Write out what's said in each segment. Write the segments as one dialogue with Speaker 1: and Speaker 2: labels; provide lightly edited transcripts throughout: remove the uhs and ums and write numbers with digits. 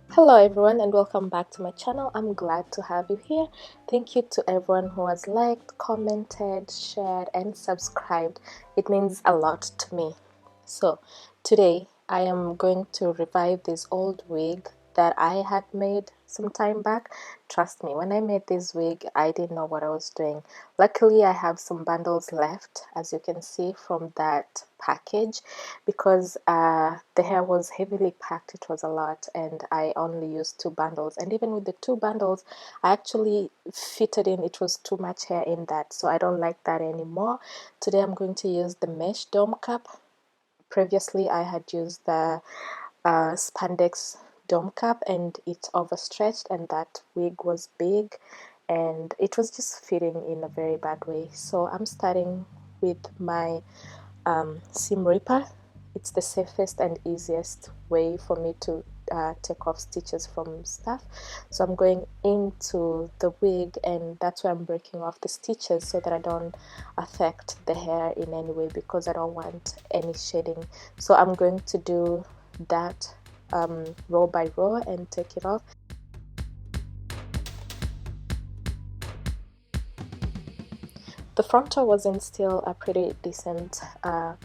Speaker 1: Hello everyone and welcome back to my channel. I'm glad to have you here. Thank you to everyone who has liked, commented, shared and subscribed. It means a lot to me. So today I am going to revive this old wig that I had made some time back. Trust me, when I made this wig I didn't know what I was doing. Luckily I have some bundles left, as you can see from that package, because the hair was heavily packed. It was a lot and I only used 2 bundles, and even with the 2 bundles I actually fitted in, it was too much hair in that, so I don't like that anymore. Today I'm going to use the mesh dome cap. Previously I had used the spandex dome cap and it overstretched and that wig was big and it was just fitting in a very bad way. So I'm starting with my seam ripper. It's the safest and easiest way for me to take off stitches from stuff. So I'm going into the wig and that's where I'm breaking off the stitches so that I don't affect the hair in any way, because I don't want any shading. So I'm going to do that row by row and take it off. The frontal was in still a pretty decent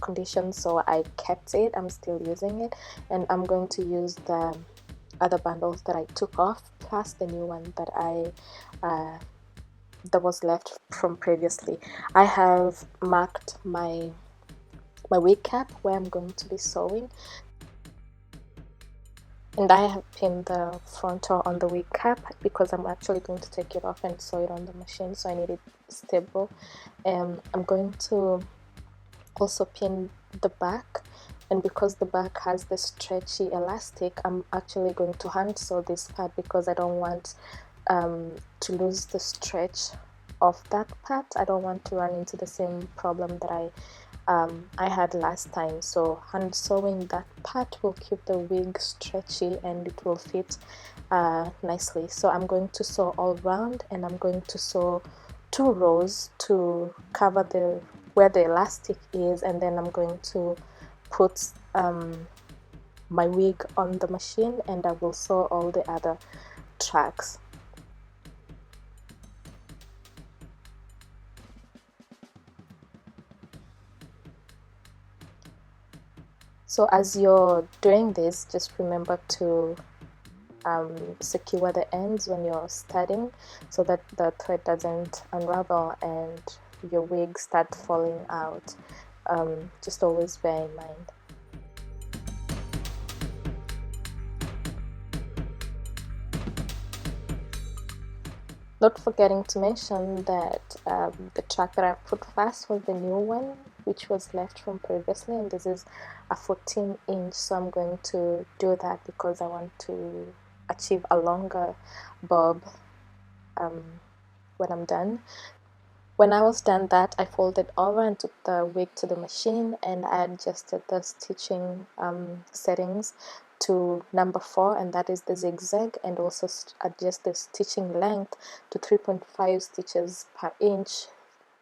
Speaker 1: condition, so I kept it. I'm still using it, and I'm going to use the other bundles that I took off plus the new one that that was left from previously. I have marked my wig cap where I'm going to be sewing, and I have pinned the frontal on the wig cap because I'm actually going to take it off and sew it on the machine, so I need it stable. I'm going to also pin the back, and because the back has the stretchy elastic, I'm actually going to hand sew this part because I don't want to lose the stretch of that part. I don't want to run into the same problem that I had last time. So hand sewing that part will keep the wig stretchy and it will fit nicely. So I'm going to sew all round, and I'm going to sew 2 rows to cover the where the elastic is, and then I'm going to put my wig on the machine and I will sew all the other tracks. So as you're doing this, just remember to secure the ends when you're starting so that the thread doesn't unravel and your wig start falling out. Just always bear in mind. Not forgetting to mention that the track that I put first was the new one, which was left from previously, and this is a 14-inch, so I'm going to do that because I want to achieve a longer bob when I'm done. When I was done that, I folded over and took the wig to the machine, and I adjusted the stitching settings to number 4, and that is the zigzag, and also adjust the stitching length to 3.5 stitches per inch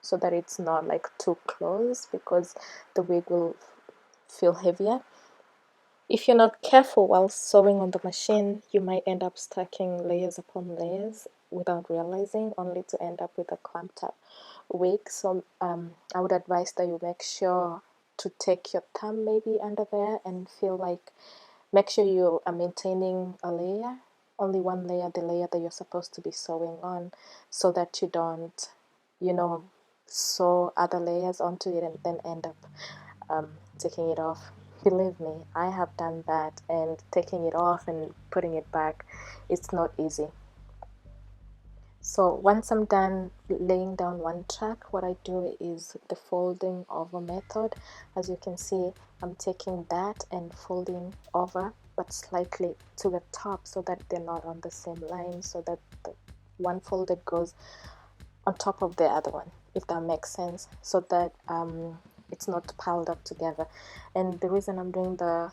Speaker 1: so that it's not like too close, because the wig will feel heavier. If you're not careful while sewing on the machine, you might end up stacking layers upon layers without realizing, only to end up with a clamped up wig. So I would advise that you make sure to take your thumb maybe under there and feel like, make sure you are maintaining a layer, only one layer, the layer that you're supposed to be sewing on, so that you don't, sew other layers onto it and then end up taking it off. Believe me, I have done that, and taking it off and putting it back, it's not easy. So once I'm done laying down one track, what I do is the folding over method. As you can see, I'm taking that and folding over, but slightly to the top so that they're not on the same line, so that the one folded goes on top of the other one, if that makes sense, so that it's not piled up together. And the reason I'm doing the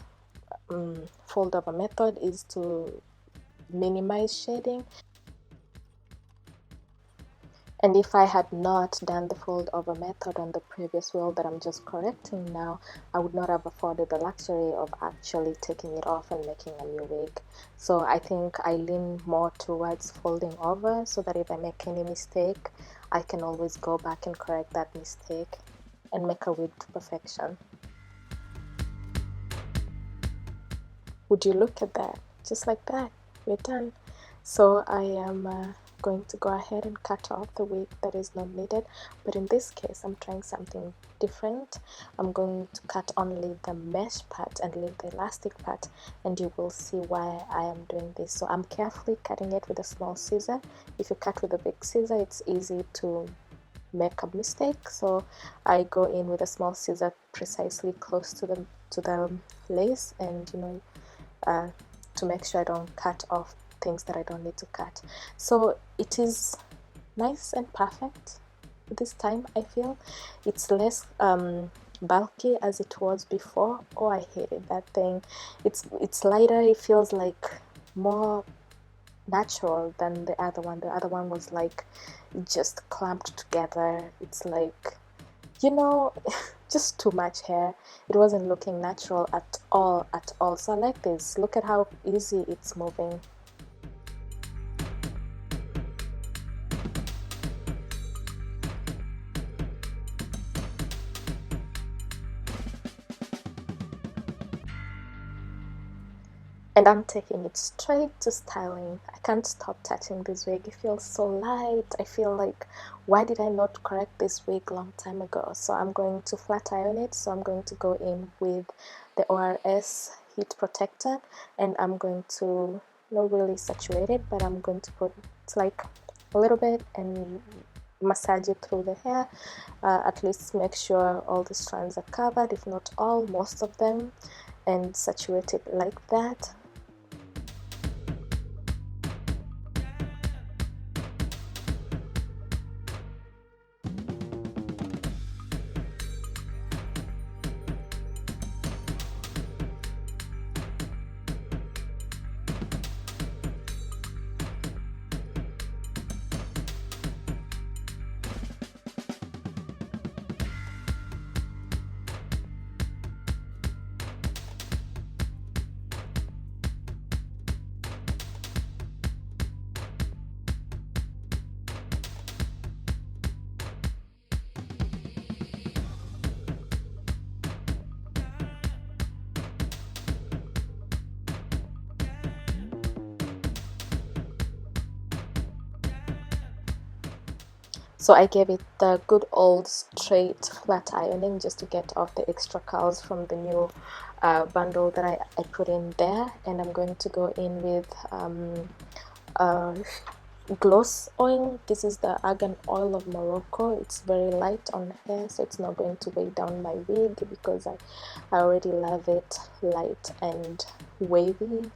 Speaker 1: fold over method is to minimize shading. And if I had not done the fold over method on the previous wheel that I'm just correcting now, I would not have afforded the luxury of actually taking it off and making a new wig. So I think I lean more towards folding over, so that if I make any mistake, I can always go back and correct that mistake and make a wig to perfection. Would you look at that? Just like that, we're done. So I am going to go ahead and cut off the wig that is not needed, but in this case I'm trying something different. I'm going to cut only the mesh part and leave the elastic part, and you will see why I am doing this. So I'm carefully cutting it with a small scissor. If you cut with a big scissor, it's easy to make a mistake, so I go in with a small scissor precisely close to the lace, and to make sure I don't cut off things that I don't need to cut. So it is nice and perfect this time. I feel it's less bulky as it was before. Oh, I hated that thing. It's lighter. It feels like more natural than the other one. The other one was like just clamped together. It's like, just too much hair. It wasn't looking natural at all, at all. So I like this. Look at how easy it's moving. And I'm taking it straight to styling. I can't stop touching this wig. It feels so light. I feel like, why did I not correct this wig long time ago? So I'm going to flat iron it. So I'm going to go in with the ORS heat protector, and I'm going to not really saturate it, but I'm going to put like a little bit and massage it through the hair. At least make sure all the strands are covered, if not all, most of them, and saturate it like that. So I gave it the good old straight flat ironing just to get off the extra curls from the new bundle that I put in there. And I'm going to go in with gloss oil. This is the argan oil of Morocco. It's very light on hair, so it's not going to weigh down my wig because I already love it light and wavy.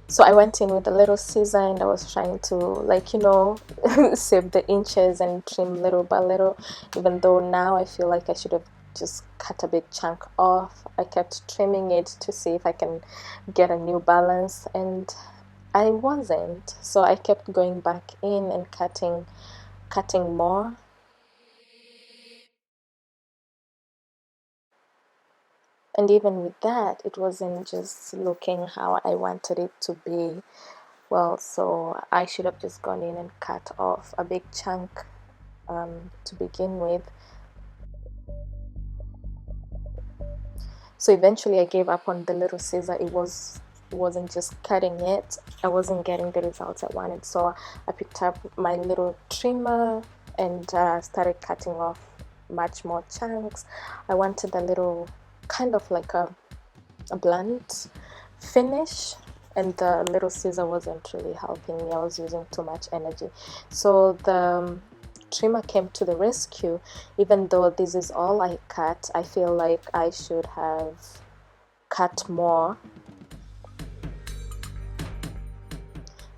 Speaker 1: So I went in with a little scissor and I was trying to, like, save the inches and trim little by little, even though now I feel like I should have just cut a big chunk off. I kept trimming it to see if I can get a new balance, and I wasn't. So I kept going back in and cutting more. And even with that, it wasn't just looking how I wanted it to be. Well, so I should have just gone in and cut off a big chunk to begin with. So eventually I gave up on the little scissor. It wasn't just cutting it. I wasn't getting the results I wanted. So I picked up my little trimmer and started cutting off much more chunks. I wanted a little kind of like a blunt finish, and the little scissor wasn't really helping me. I was using too much energy. So the trimmer came to the rescue. Even though this is all I cut, I feel like I should have cut more.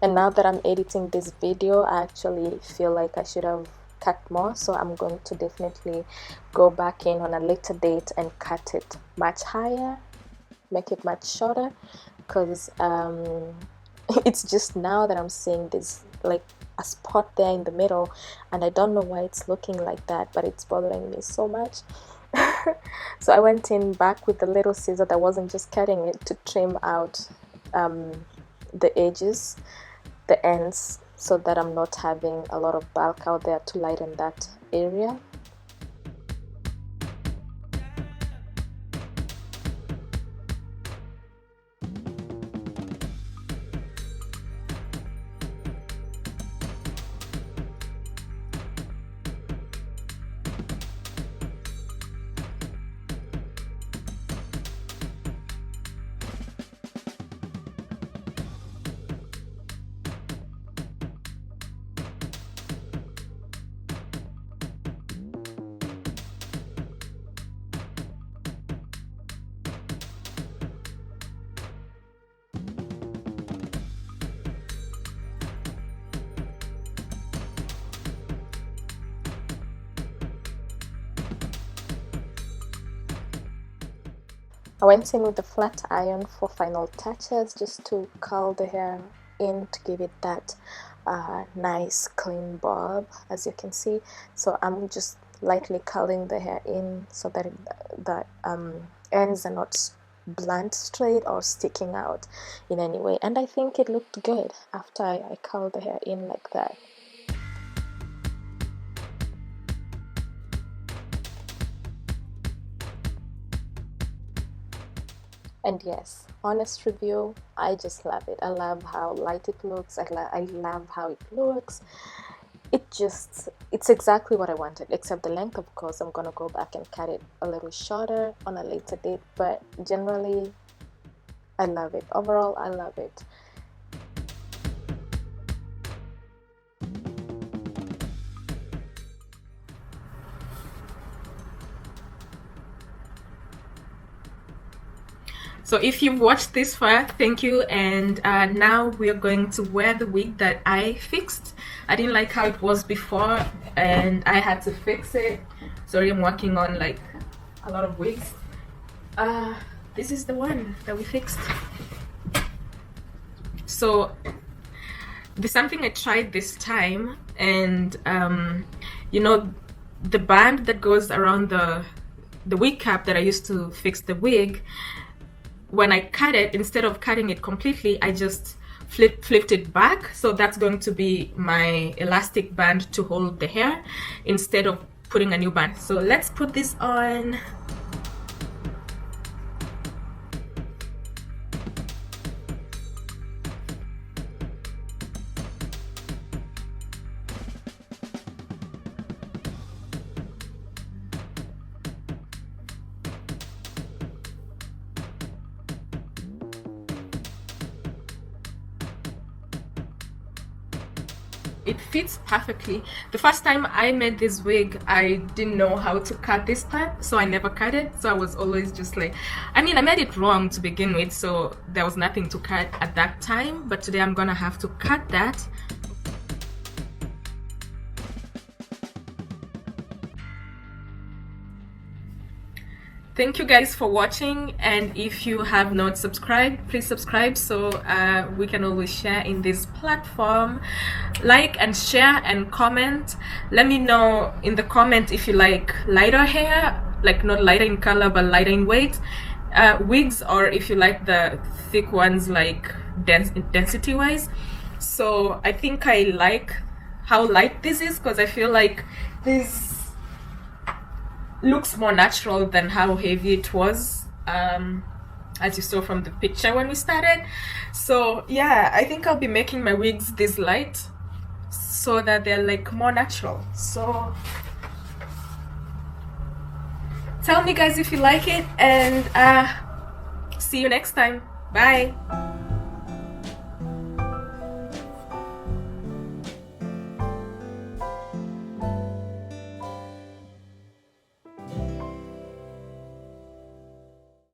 Speaker 1: And now that I'm editing this video, I actually feel like I should have cut more, so I'm going to definitely go back in on a later date and cut it much higher, make it much shorter, because it's just now that I'm seeing this like a spot there in the middle, and I don't know why it's looking like that, but it's bothering me so much. So I went in back with the little scissor that wasn't just cutting it, to trim out the edges, the ends, so that I'm not having a lot of bulk out there to lighten that area. I went in with the flat iron for final touches, just to curl the hair in to give it that nice clean bob, as you can see. So I'm just lightly curling the hair in so that the ends are not blunt straight or sticking out in any way. And I think it looked good after I curled the hair in like that. And yes, honest review, I just love it. I love how light it looks. I love how it looks. It's exactly what I wanted, except the length. Of course, I'm gonna go back and cut it a little shorter on a later date, but generally I love it. Overall, I love it. So if you've watched this far, thank you. And now we're going to wear the wig that I fixed. I didn't like how it was before and I had to fix it. Sorry, I'm working on like a lot of wigs. This is the one that we fixed. So there's something I tried this time, and you know, the band that goes around the wig cap that I used to fix the wig, when I cut it, instead of cutting it completely, I just flipped it back. So that's going to be my elastic band to hold the hair instead of putting a new band. So let's put this on. It fits perfectly. The first time I made this wig, I didn't know how to cut this part, so I never cut it. So I was always just like, I mean, I made it wrong to begin with, so there was nothing to cut at that time, but today I'm gonna have to cut that. Thank you guys for watching, and if you have not subscribed, please subscribe so we can always share in this platform. Like and share and comment. Let me know in the comment if you like lighter hair, like not lighter in color but lighter in weight wigs, or if you like the thick ones, like density wise. So I think I like how light this is, because I feel like this looks more natural than how heavy it was, as you saw from the picture when we started. So yeah, I think I'll be making my wigs this light so that they're like more natural. So tell me guys if you like it, and see you next time. Bye.